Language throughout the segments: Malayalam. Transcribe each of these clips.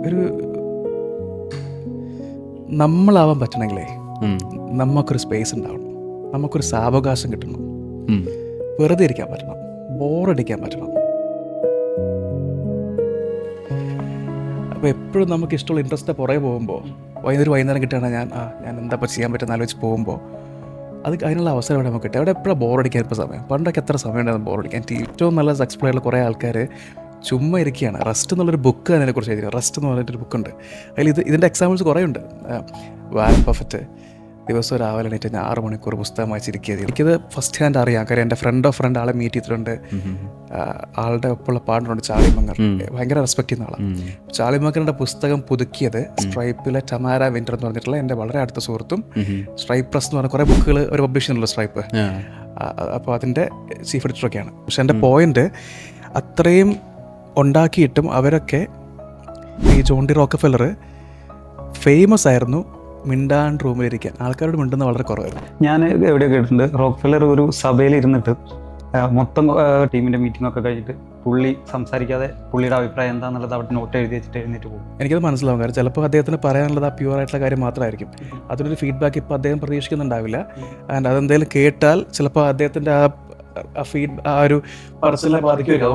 ഒരു നമ്മളാവാൻ പറ്റണമെങ്കിലേ നമുക്കൊരു സ്പേസ് ഉണ്ടാവണം, നമുക്കൊരു സാവകാശം കിട്ടണം, വെറുതെ ഇരിക്കാൻ പറ്റണം, ബോറടിക്കാൻ പറ്റണം. അപ്പോൾ എപ്പോഴും നമുക്ക് ഇഷ്ടമുള്ള ഇൻട്രസ്റ്റ് പുറകെ പോകുമ്പോൾ വൈകുന്നേരം കിട്ടുകയാണ് ഞാൻ എന്താ ചെയ്യാൻ പറ്റുന്ന ആലോചിച്ച് പോകുമ്പോൾ അതിനുള്ള അവസരം ഇവിടെ നമുക്ക് കിട്ടും. അവിടെ എപ്പോഴാണ് ബോറടിക്കാൻ ഇപ്പോൾ സമയം? പണ്ടൊക്കെ എത്ര സമയം ഉണ്ടായിരുന്നു ബോറടിക്കാൻ? ഏറ്റവും നല്ല എക്സ്പ്ലോർ ചെയ്യുന്ന കുറേ ആൾക്കാർ ചുമ്മാ ഇരിക്കുകയാണ്. റെസ്റ്റ് എന്നുള്ളൊരു ബുക്ക് അതിനെക്കുറിച്ച് എഴുതിയത്. റെസ്റ്റ് എന്ന് പറഞ്ഞിട്ടൊരു ബുക്കുണ്ട്. അതിൽ ഇതിൻ്റെ എക്സാമ്പിൾസ് കുറേ ഉണ്ട്. വാരൻ ബഫറ്റ് ദിവസവും രാവിലെ എണീറ്റ് 6 മണിക്കൂർ പുസ്തകം വായിച്ചിരിക്കുകയത്. എനിക്കത് ഫസ്റ്റ് ഹാൻഡ് അറിയാം. കാര്യം എൻ്റെ ഫ്രണ്ട് ആളെ മീറ്റ് ചെയ്തിട്ടുണ്ട്. ആളുടെ ഒപ്പമുള്ള പാർട്ണറുണ്ട് ചാർലി മങ്കർ. ഭയങ്കര റെസ്പെക്ട് ചെയ്യുന്ന ആളാണ്. ചാർലി മങ്കറിൻ്റെ പുസ്തകം പുതുക്കിയത് സ്ട്രൈപ്പിലെ ടമാര വിൻ്റർ എന്ന് പറഞ്ഞിട്ടുള്ള എൻ്റെ വളരെ അടുത്ത സുഹൃത്തും സ്ട്രൈപ്പ് പ്രസ് എന്ന് പറഞ്ഞ കുറേ ബുക്കുകൾ ഒരു പബ്ലിഷ് ചെയ്യുന്നുള്ളൂ സ്ട്രൈപ്പ്. അപ്പോൾ അതിൻ്റെ ചീഫ് എഡിറ്ററൊക്കെയാണ്. പക്ഷെ എൻ്റെ പോയിന്റ് അത്രയും ഉണ്ടാക്കിയിട്ടും അവരൊക്കെ ഈ ജോൺ ഡി റോക്കഫെല്ലർ ഫേമസ് ആയിരുന്നു മിണ്ടാണ്ട് റൂമിലിരിക്കാൻ. ആൾക്കാരോട് മിണ്ടുന്ന വളരെ കുറവായിരുന്നു. ഞാൻ എവിടെയോ കേട്ടിട്ടുണ്ട്, റോക്ക്ഫെല്ലർ ഒരു സഭയിൽ ഇരുന്നിട്ട് മൊത്തം ടീമിൻ്റെ മീറ്റിംഗ് ഒക്കെ കഴിഞ്ഞിട്ട് പുള്ളി സംസാരിക്കാതെ പുള്ളിയുടെ അഭിപ്രായം എന്താണെന്നുള്ളത് അവിടെ നോട്ട് എഴുതി വെച്ചിട്ട് എഴുന്നേറ്റ് പോകും. എനിക്കത് മനസ്സിലാവും. കാരണം ചിലപ്പോൾ അദ്ദേഹത്തിന് പറയാനുള്ളത് ആ പ്യുവറായിട്ടുള്ള കാര്യം മാത്രമായിരിക്കും. അതിനൊരു ഫീഡ്ബാക്ക് ഇപ്പോൾ അദ്ദേഹം പ്രതീക്ഷിക്കുന്നുണ്ടാവില്ല. ആൻഡ് അതെന്തെങ്കിലും കേട്ടാൽ ചിലപ്പോൾ അദ്ദേഹത്തിൻ്റെ ആ ഒരു പറച്ചിലിനെ ബാധിക്കുമല്ലോ.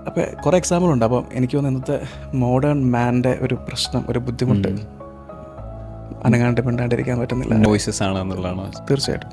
അപ്പോൾ കുറേ എക്സാമ്പിൾ ഉണ്ട്. അപ്പം എനിക്ക് തോന്നുന്നു ഇന്നത്തെ മോഡേൺ മാൻ്റെ ഒരു പ്രശ്നം, ഒരു ബുദ്ധിമുട്ട് അനങ്ങാണ്ട് മിണ്ടാണ്ടിരിക്കാൻ പറ്റുന്നില്ല. വോയിസസ് ആണ് എന്നുള്ളതാണ്. തീർച്ചയായിട്ടും.